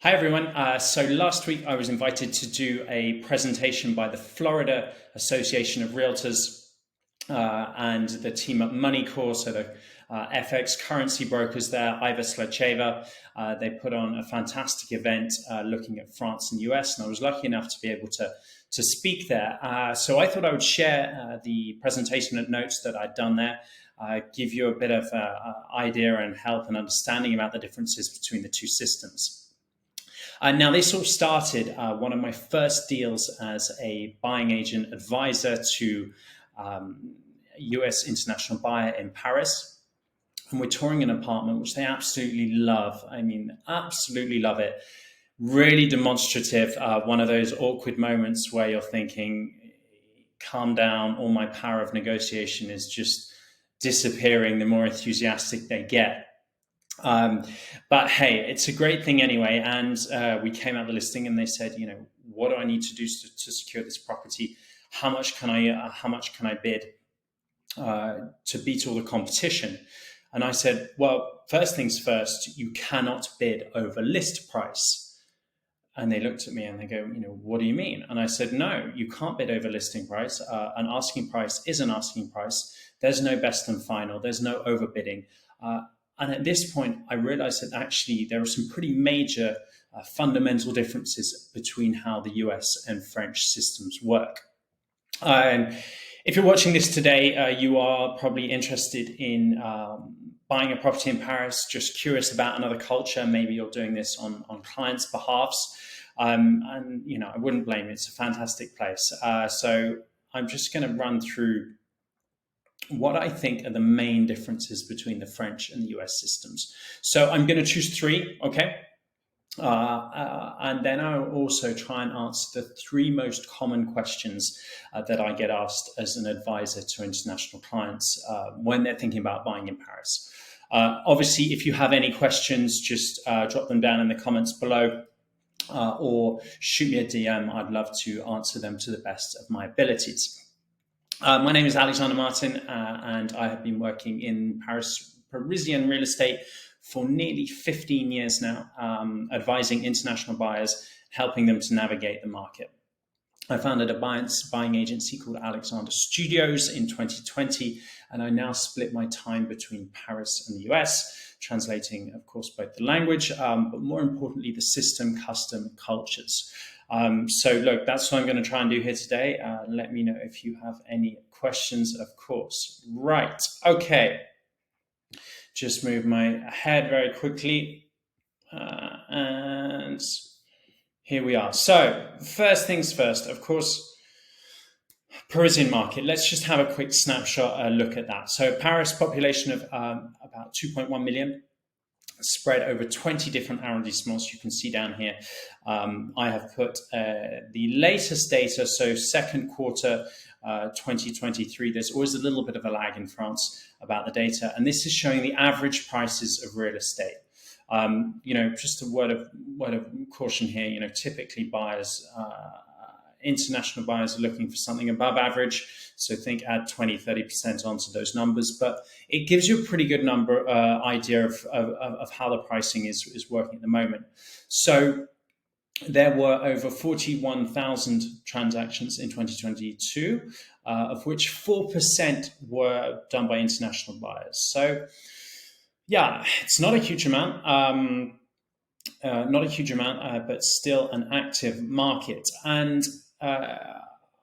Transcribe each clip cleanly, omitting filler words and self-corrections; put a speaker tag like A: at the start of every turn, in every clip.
A: Hi, everyone. So last week I was invited to do a presentation by the Florida Association of Realtors and the team at Moneycorp, so the FX currency brokers there, Iva Slavtcheva. They put on a fantastic event looking at France and US, and I was lucky enough to be able to speak there. So I thought I would share the presentation and notes that I'd done there, give you a bit of idea and help and understanding about the differences between the two systems. Now, this all started one of my first deals as a buying agent advisor to US international buyer in Paris. And we're touring an apartment which they absolutely love. I mean, absolutely love it. Really demonstrative. One of those awkward moments where you're thinking, calm down, all my power of negotiation is just disappearing the more enthusiastic they get. But hey, it's a great thing anyway. And we came out the listing and they said, what do I need to do to secure this property? How much can I bid to beat all the competition? And I said, well, first things first, you cannot bid over list price. And they looked at me and they go, what do you mean? And I said, no, you can't bid over listing price. An asking price is an asking price. There's no best and final. There's no overbidding. And at this point, I realized that actually there are some pretty major fundamental differences between how the US and French systems work. If you're watching this today, you are probably interested in buying a property in Paris, just curious about another culture. Maybe you're doing this on clients' behalves. And I wouldn't blame you. It's a fantastic place. So I'm just going to run through what I think are the main differences between the French and the US systems. So I'm going to choose three, okay? And then I'll also try and answer the three most common questions that I get asked as an advisor to international clients when they're thinking about buying in Paris. Obviously, if you have any questions, just drop them down in the comments below or shoot me a DM. I'd love to answer them to the best of my abilities. My name is Alexander Martin, and I have been working in Parisian real estate for nearly 15 years now, advising international buyers, helping them to navigate the market. I founded a buying agency called Alexander Studios in 2020, and I now split my time between Paris and the US, translating, of course, both the language, but more importantly, the system, custom, cultures. So look, that's what I'm going to try and do here today. Let me know if you have any questions, of course. Right. Okay. Just move my head very quickly. And here we are. So first things first, of course, Parisian market. Let's just have a quick snapshot look at that. So Paris population of about 2.1 million. Spread over 20 different arrondissements. You can see down here. I have put the latest data, so second quarter 2023. There's always a little bit of a lag in France about the data, and this is showing the average prices of real estate. Just a word of caution here. Typically buyers. International buyers are looking for something above average. So think add 20, 30% onto those numbers, but it gives you a pretty good idea of how the pricing is working at the moment. So there were over 41,000 transactions in 2022, of which 4% were done by international buyers. So yeah, it's not a huge amount. But still an active market. And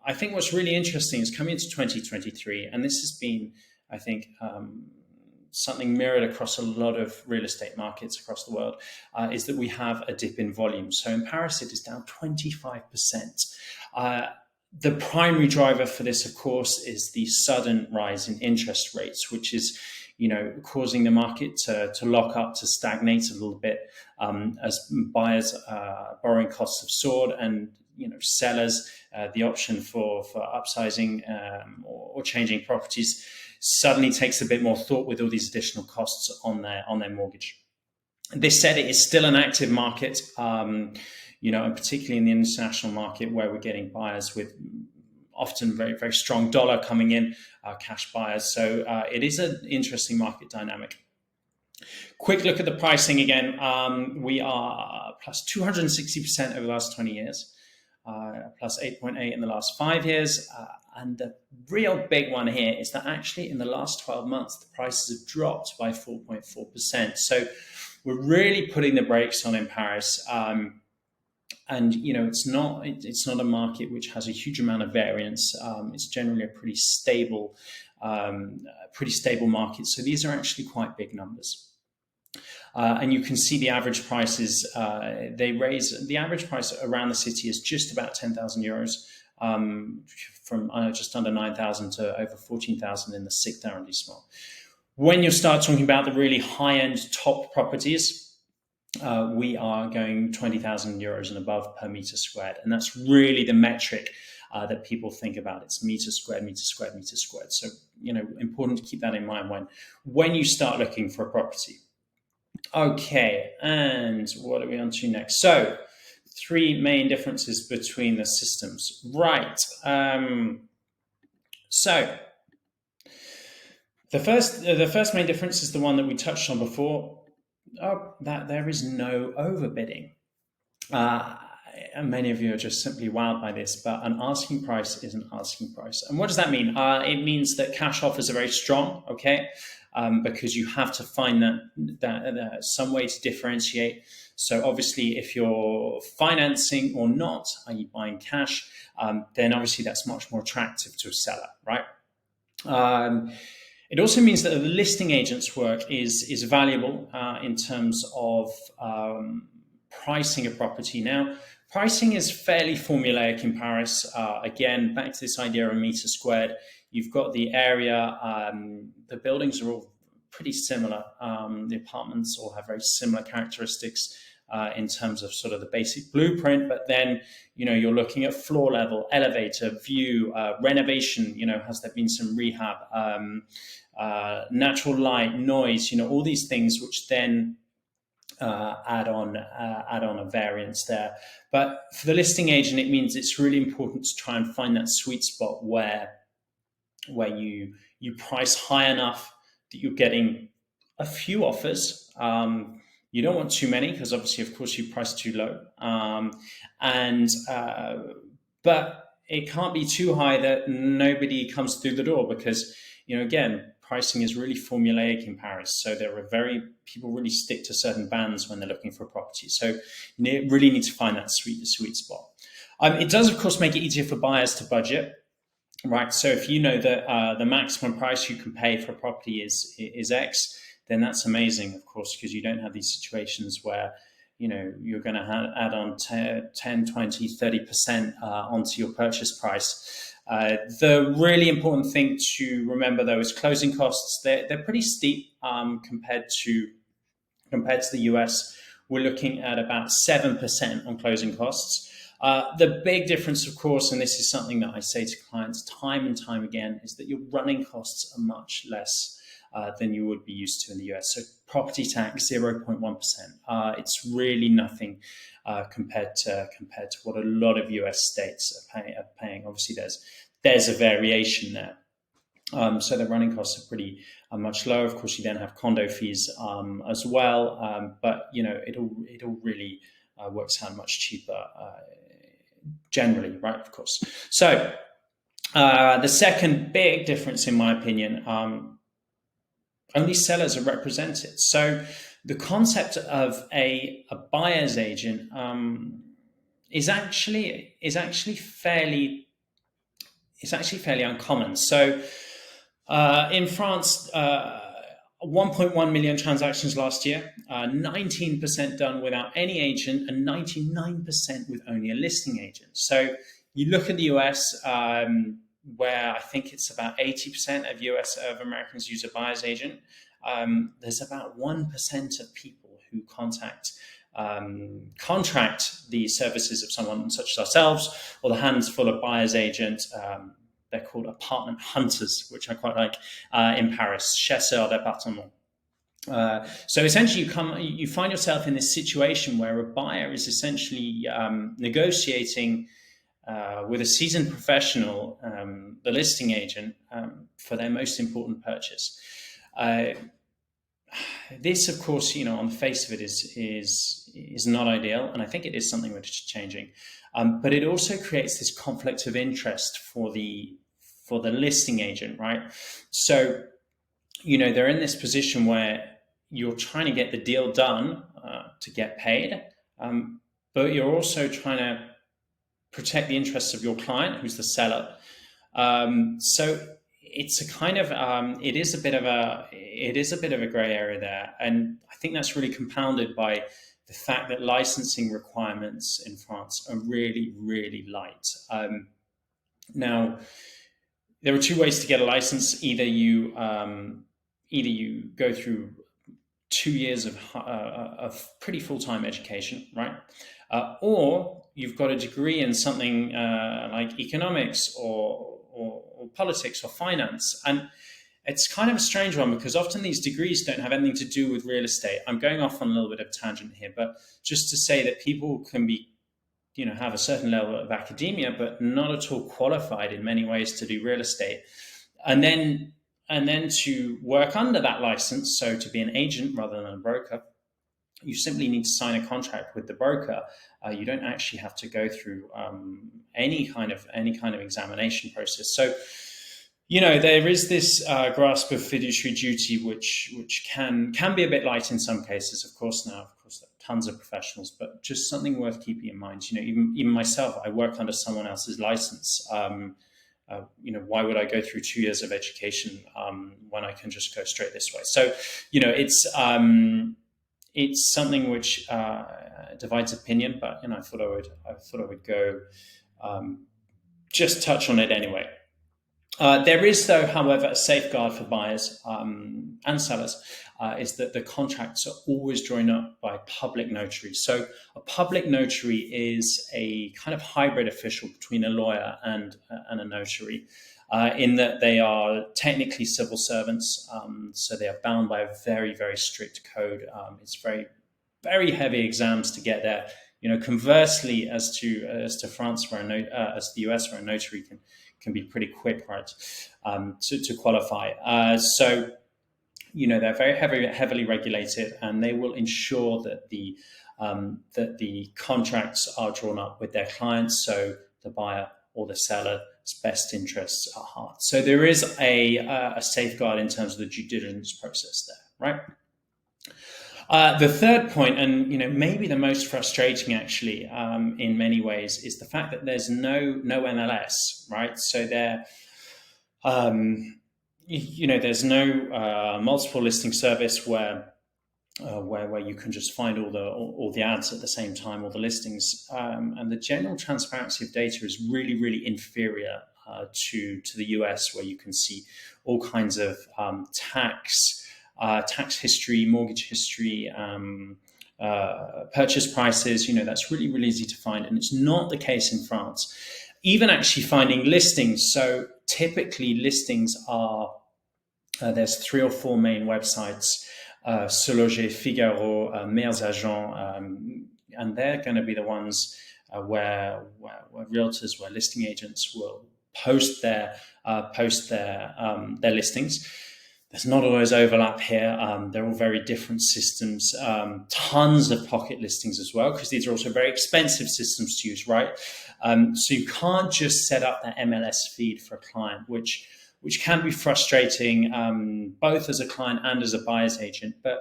A: I think what's really interesting is coming into 2023, and this has been, I think, something mirrored across a lot of real estate markets across the world, is that we have a dip in volume. So in Paris, it is down 25%. The primary driver for this, of course, is the sudden rise in interest rates, which is causing the market to lock up, to stagnate a little bit as buyers' borrowing costs have soared, and sellers the option for upsizing or changing properties suddenly takes a bit more thought with all these additional costs on their mortgage. This said, it is still an active market, and particularly in the international market where we're getting buyers with often very, very strong dollar coming in, cash buyers. So it is an interesting market dynamic. Quick look at the pricing again. We are plus 260% over the last 20 years, plus 8.8 in the last 5 years. And the real big one here is that actually in the last 12 months, the prices have dropped by 4.4%. So we're really putting the brakes on in Paris. And it's not a market which has a huge amount of variance. It's generally a pretty stable market. So these are actually quite big numbers. And you can see the average prices. The average price around the city is just about 10,000 euros, from just under 9,000 to over 14,000 in the 6th arrondissement. When you start talking about the really high-end top properties, we are going 20,000 euros and above per meter squared. And that's really the metric that people think about. It's meter squared, meter squared, meter squared. So, important to keep that in mind when you start looking for a property. Okay, and what are we on to next? So, 3 main differences between the systems. Right. So, the first main difference is the one that we touched on before. That there is no overbidding. And many of you are just simply wowed by this, but an asking price is an asking price. And what does that mean? It means that cash offers are very strong, okay? Because you have to find that some way to differentiate. So obviously, if you're financing or not, are you buying cash? Then obviously that's much more attractive to a seller, right? It also means that the listing agent's work is valuable in terms of pricing a property. Now, pricing is fairly formulaic in Paris. Again, back to this idea of a meter squared. You've got the area, the buildings are all pretty similar. The apartments all have very similar characteristics in terms of sort of the basic blueprint, but then, you're looking at floor level, elevator, view, renovation, has there been some rehab, natural light, noise, all these things which then add on a variance there. But for the listing agent, it means it's really important to try and find that sweet spot where you price high enough that you're getting a few offers. You don't want too many because obviously, of course, you price too low. But it can't be too high that nobody comes through the door because, again, pricing is really formulaic in Paris. So people really stick to certain bands when they're looking for a property. So you really need to find that sweet spot. It does, of course, make it easier for buyers to budget. Right, so if you know that the maximum price you can pay for a property is X, then that's amazing, of course, because you don't have these situations where, you're going to add on 10, 20, 30% onto your purchase price. The really important thing to remember, though, is closing costs. They're pretty steep compared to the US. We're looking at about 7% on closing costs. The big difference, of course, and this is something that I say to clients time and time again, is that your running costs are much less than you would be used to in the US. So property tax, 0.1%. It's really nothing compared to what a lot of US states are paying. Obviously, there's a variation there. So the running costs are much lower. Of course, you then have condo fees as well, but it all really works out much cheaper generally, right? Of course. So the second big difference, in my opinion, only sellers are represented. So the concept of a buyer's agent is actually fairly uncommon. So in France, 1.1 million transactions last year, 19% done without any agent and 99% with only a listing agent. So you look at the US, where I think it's about 80% of Americans use a buyer's agent. There's about 1% of people who contract the services of someone such as ourselves, or the handful of buyer's agents. They're called apartment hunters, which I quite like in Paris, chasseurs d'appartements. So essentially, you find yourself in this situation where a buyer is essentially negotiating with a seasoned professional, the listing agent, for their most important purchase. this, of course, on the face of it is not ideal, and I think it is something which is changing. But it also creates this conflict of interest for the listing agent, right? So, they're in this position where you're trying to get the deal done to get paid, but you're also trying to protect the interests of your client, who's the seller. So it's a kind of it is a bit of a gray area there, and I think that's really compounded by the fact that licensing requirements in France are really, really light. Now, there are two ways to get a license. Either you go through 2 years of pretty full-time education, right? Or you've got a degree in something like economics or politics or finance. And it's kind of a strange one because often these degrees don't have anything to do with real estate. I'm going off on a little bit of a tangent here, but just to say that people can be, have a certain level of academia, but not at all qualified in many ways to do real estate. And then to work under that license, so to be an agent rather than a broker, you simply need to sign a contract with the broker. You don't actually have to go through any kind of examination process. So, there is this grasp of fiduciary duty, which can be a bit light in some cases. Of course, there are tons of professionals, but just something worth keeping in mind. Even myself, I work under someone else's license. Why would I go through 2 years of education when I can just go straight this way? So, it's something which divides opinion, but I thought I would go just touch on it anyway. There is, though, however, a safeguard for buyers and sellers, is that the contracts are always drawn up by public notaries. So a public notary is a kind of hybrid official between a lawyer and a notary, in that they are technically civil servants, so they are bound by a very, very strict code. It's very, very heavy exams to get there. Conversely, as to France, as the US, where a notary can be pretty quick, right, to qualify. So, they're very heavily regulated, and they will ensure that the contracts are drawn up with their clients, so the buyer or the seller's best interests are at heart. So there is a safeguard in terms of the due diligence process there, right? The third point, and maybe the most frustrating actually, in many ways, is the fact that there's no MLS, right? So there's no multiple listing service where you can just find all the ads at the same time, all the listings, and the general transparency of data is really, really inferior to the US, where you can see all kinds of tax history, mortgage history, purchase prices. That's really, really easy to find, and it's not the case in France. Even actually finding listings. So typically listings are, there's 3 or 4 main websites, Se Loger, Figaro, Meilleurs Agents, and they're going to be the ones where realtors, where listing agents will post their listings. There's not always overlap here. They're all very different systems. Tons of pocket listings as well, because these are also very expensive systems to use, right? So you can't just set up that MLS feed for a client, which can be frustrating, both as a client and as a buyer's agent. But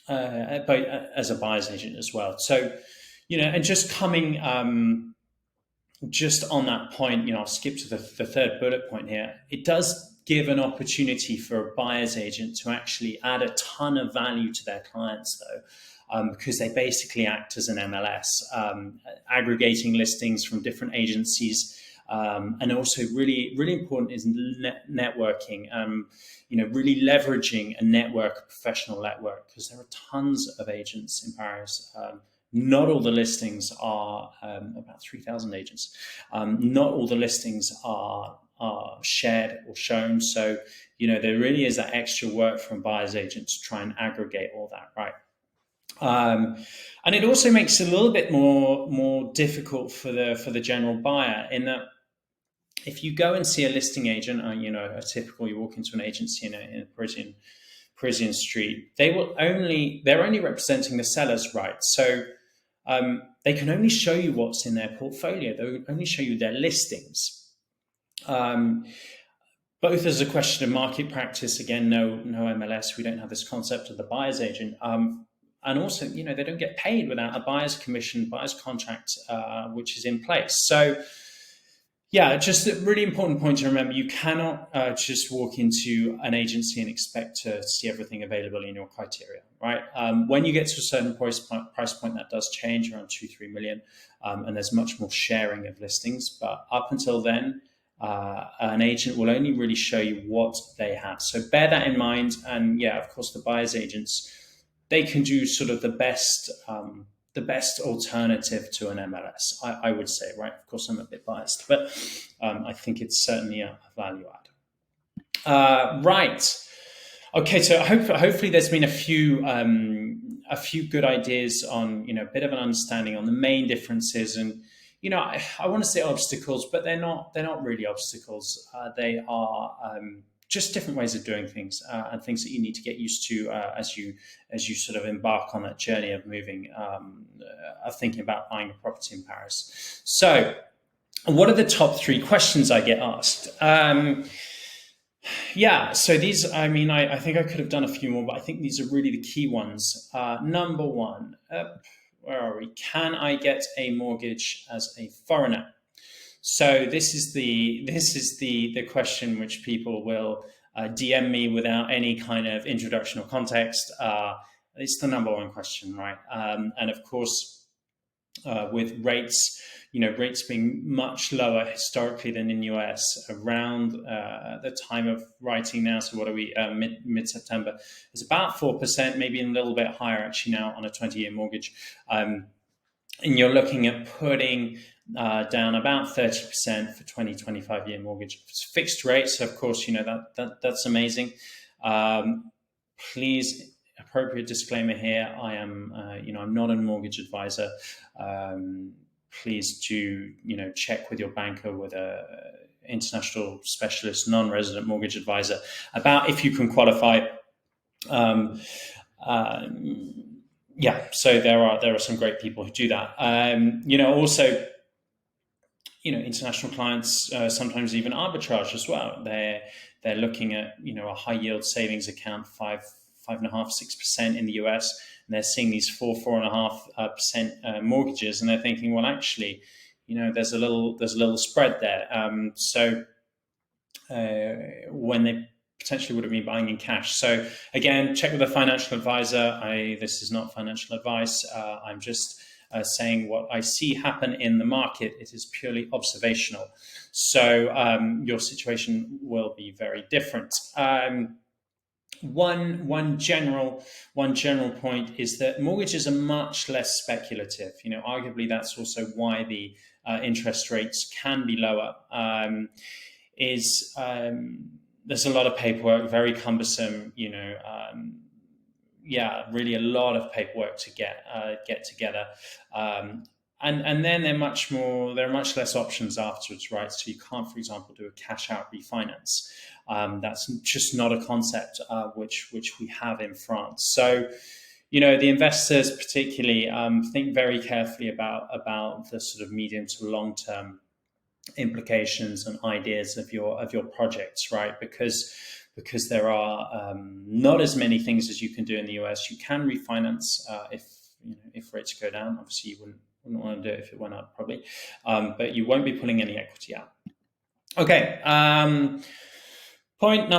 A: as a buyer's agent as well. So, and just coming. Just on that point, I'll skip to the third bullet point here. It does give an opportunity for a buyer's agent to actually add a ton of value to their clients, though, because they basically act as an MLS, aggregating listings from different agencies, and also really, really important is networking. Really leveraging a network, a professional network, because there are tons of agents in Paris. Not all the listings are, about 3,000 agents. Not all the listings are shared or shown. So, there really is that extra work from buyer's agents to try and aggregate all that, right? And it also makes it a little bit more difficult for the general buyer, in that if you go and see a listing agent, a typical, you walk into an agency in a Parisian street, they're only representing the seller's rights. So they can only show you what's in their portfolio. They'll only show you their listings. Both as a question of market practice, again, no MLS, we don't have this concept of the buyer's agent. And also, they don't get paid without a buyer's commission, buyer's contract, which is in place. So, yeah, just a really important point to remember. You cannot just walk into an agency and expect to see everything available in your criteria, right? When you get to a certain price point, that does change around 2-3 million, and there's much more sharing of listings. But up until then, an agent will only really show you what they have. So bear that in mind. And yeah, of course, the buyer's agents, they can do sort of the best alternative to an MLS, I would say, right? Of course, I'm a bit biased, but I think it's certainly a value add. Right. Okay, so hopefully there's been a few good ideas on, a bit of an understanding on the main differences. And, I want to say obstacles, but they're not really obstacles. They are just different ways of doing things, and things that you need to get used to as you sort of embark on that journey of moving, of thinking about buying a property in Paris. So, what are the top 3 questions I get asked? Yeah, so these, I think I could have done a few more, but I think these are really the key ones. Number 1, where are we? Can I get a mortgage as a foreigner? So this is the question which people will DM me without any kind of introduction or context. It's the number 1 question, right? And of course, with rates, rates being much lower historically than in US, around the time of writing now. So what are we, mid-September? It's about 4%, maybe a little bit higher actually now on a 20-year mortgage. And you're looking at putting down about 30% for 20-25-year mortgage. It's fixed rates, of course, that's amazing. Please, appropriate disclaimer here, I am, I'm not a mortgage advisor. Please do, check with your banker, with a international specialist, non-resident mortgage advisor, about if you can qualify. Yeah, so there are some great people who do that. Also, international clients sometimes even arbitrage as well. They're looking at a high yield savings account, 5.5%, 6% in the US, and they're seeing these 4.5% mortgages, and they're thinking, well, actually, there's a little spread there. So when they potentially would have been buying in cash. So again, check with a financial advisor. This is not financial advice. I'm just saying what I see happen in the market. It is purely observational. So your situation will be very different. One general point is that mortgages are much less speculative. Arguably that's also why the interest rates can be lower. There's a lot of paperwork, very cumbersome. Really a lot of paperwork to get together. And then there are much less options afterwards, right? So you can't, for example, do a cash out refinance. That's just not a concept which we have in France. So, the investors particularly think very carefully about the sort of medium to long term implications and ideas of your projects, right? Because there are not as many things as you can do in the US. You can refinance if rates go down. Obviously, you wouldn't want to do it if it went up, probably, but you won't be pulling any equity out. Okay. Question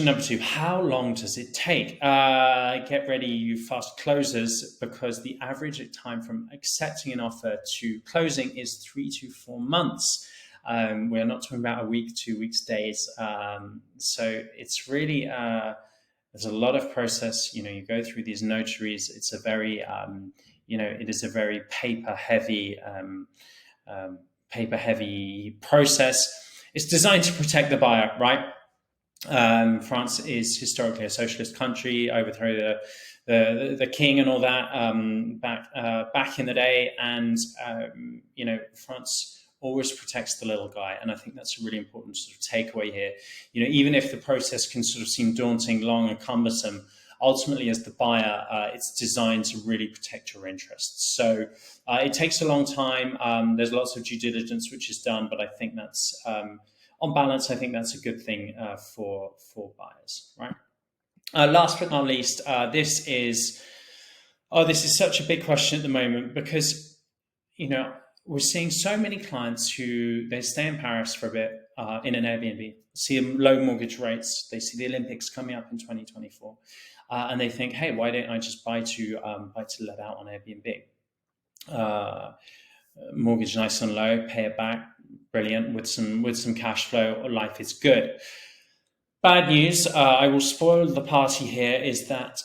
A: number two, how long does it take? Get ready, you fast closers, because the average time from accepting an offer to closing is 3 to 4 months. We're not talking about a week, 2 weeks, days. So it's really, there's a lot of process. You go through these notaries. It's a very, it is a very paper heavy process. It's designed to protect the buyer, right? France is historically a socialist country, overthrow the king and all that back in the day, and France always protects the little guy. And I think that's a really important sort of takeaway here. Even if the process can sort of seem daunting, long and cumbersome, ultimately as the buyer, it's designed to really protect your interests. So it takes a long time. There's lots of due diligence which is done, but I think that's, on balance, I think that's a good thing for buyers, right? Last but not least, this is such a big question at the moment because, we're seeing so many clients who they stay in Paris for a bit in an Airbnb, see low mortgage rates, they see the Olympics coming up in 2024, and they think, hey, why don't I just buy to let out on Airbnb? Mortgage nice and low, pay it back, brilliant, with some cash flow, life is good. Bad news, I will spoil the party here, is that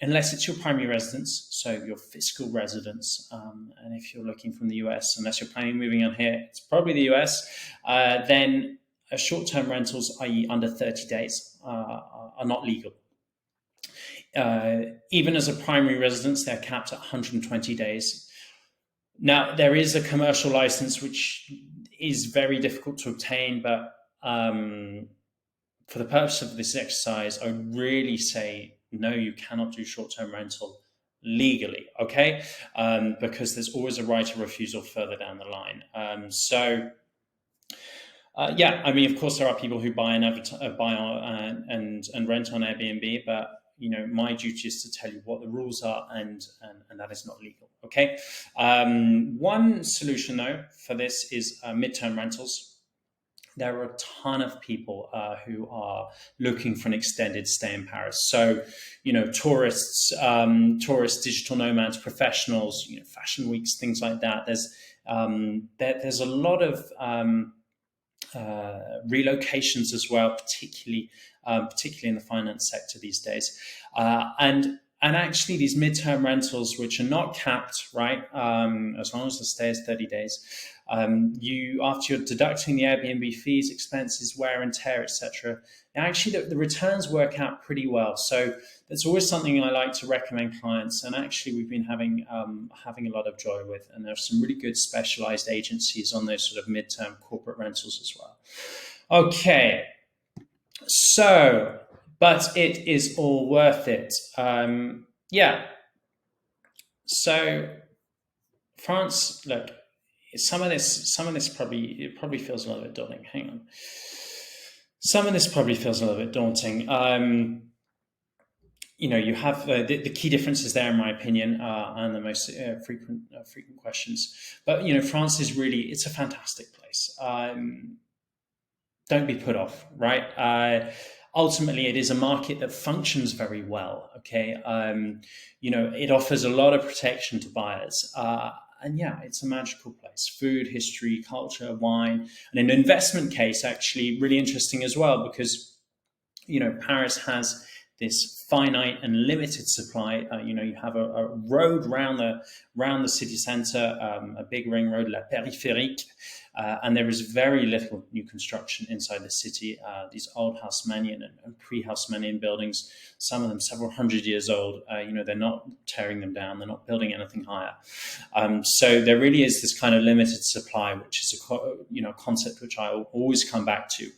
A: unless it's your primary residence, so your fiscal residence, and if you're looking from the US, unless you're planning on moving on here, it's probably the US, then short-term rentals, i.e. under 30 days, are not legal. Even as a primary residence, they're capped at 120 days. Now, there is a commercial license, which is very difficult to obtain, but for the purpose of this exercise, I would really say, no, you cannot do short-term rental legally, okay? Because there's always a right of refusal further down the line. Of course, there are people who buy and rent on Airbnb, but my duty is to tell you what the rules are, and that is not legal, okay? One solution, though, for this is midterm rentals. There are a ton of people who are looking for an extended stay in Paris. So, tourists, digital nomads, professionals, fashion weeks, things like that. There's a lot of relocations as well, particularly in the finance sector these days. And actually, these midterm rentals, which are not capped, right, as long as the stay is 30 days, after you're deducting the Airbnb fees, expenses, wear and tear, etc., actually the returns work out pretty well. So that's always something I like to recommend clients, and actually we've been having a lot of joy with. And there's some really good specialized agencies on those sort of midterm corporate rentals as well. Okay, so but it is all worth it. So France, look. Some of this probably feels a little bit daunting. Hang on. Some of this probably feels a little bit daunting. You have the key differences there, in my opinion, and the most frequent questions. But France is it's a fantastic place. Don't be put off, right? Ultimately, it is a market that functions very well. Okay, it offers a lot of protection to buyers. And it's a magical place. Food, history, culture, wine, and an investment case actually really interesting as well, because Paris has this finite and limited supply. You have a road round the city centre, a big ring road, La Périphérique, and there is very little new construction inside the city. These old Haussmannian and pre-Haussmannian buildings, some of them several hundred years old, they're not tearing them down, they're not building anything higher. So there really is this kind of limited supply, which is a concept which I always come back to.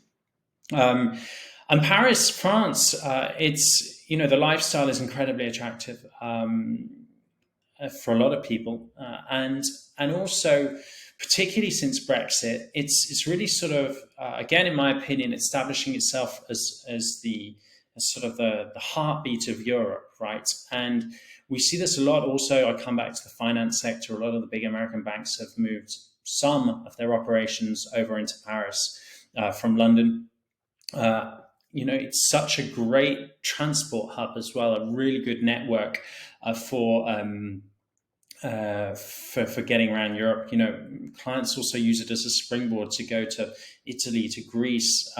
A: And Paris, France, it's, the lifestyle is incredibly attractive for a lot of people. And also, particularly since Brexit, it's really sort of, again, in my opinion, establishing itself as the heartbeat of Europe, right? And we see this a lot also. I come back to the finance sector. A lot of the big American banks have moved some of their operations over into Paris from London. It's such a great transport hub as well, a really good network for getting around Europe. Clients also use it as a springboard to go to Italy, to Greece,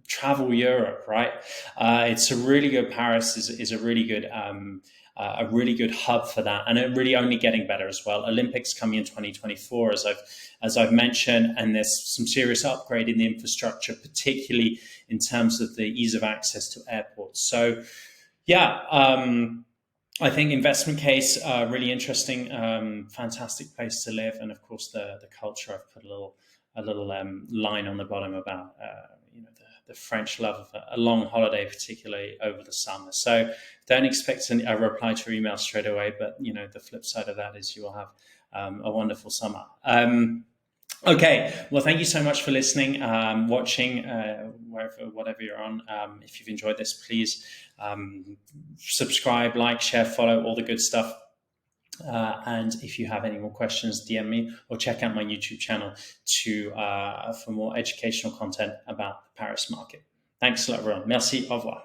A: travel Europe, right? It's a really good, Paris is a really good hub for that, and it really only getting better as well. Olympics coming in 2024, as I've mentioned, and there's some serious upgrade in the infrastructure, particularly in terms of the ease of access to airports. So I think investment case, really interesting, fantastic place to live, and of course the culture. I've put a little line on the bottom about the French love of a long holiday, particularly over the summer. So don't expect a reply to your email straight away, but the flip side of that is you will have a wonderful summer. Okay, well, thank you so much for listening, watching, whatever you're on. If you've enjoyed this, please subscribe, like, share, follow, all the good stuff. And if you have any more questions, DM me or check out my YouTube channel for more educational content about the Paris market. Thanks a lot, everyone. Merci. Au revoir.